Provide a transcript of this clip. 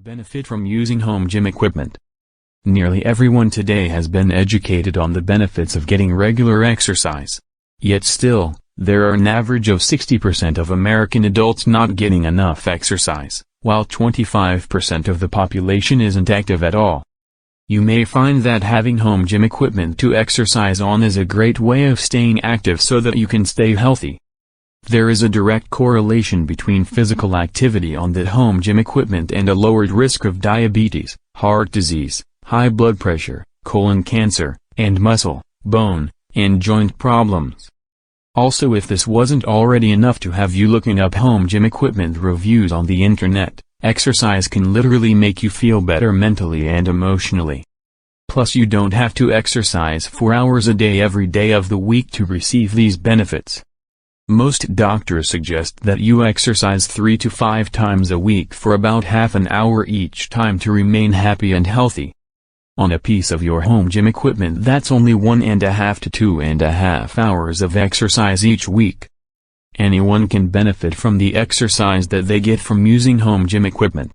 Benefit from using home gym equipment. Nearly everyone today has been educated on the benefits of getting regular exercise. Yet still, there are an average of 60% of American adults not getting enough exercise, while 25% of the population isn't active at all. You may find that having home gym equipment to exercise on is a great way of staying active so that you can stay healthy. There is a direct correlation between physical activity on the home gym equipment and a lowered risk of diabetes, heart disease, high blood pressure, colon cancer, and muscle, bone, and joint problems. Also, if this wasn't already enough to have you looking up home gym equipment reviews on the internet, exercise can literally make you feel better mentally and emotionally. Plus, you don't have to exercise 4 hours a day every day of the week to receive these benefits. Most doctors suggest that you exercise 3 to 5 times a week for about half an hour each time to remain happy and healthy. On a piece of your home gym equipment, that's only 1.5 to 2.5 hours of exercise each week. Anyone can benefit from the exercise that they get from using home gym equipment.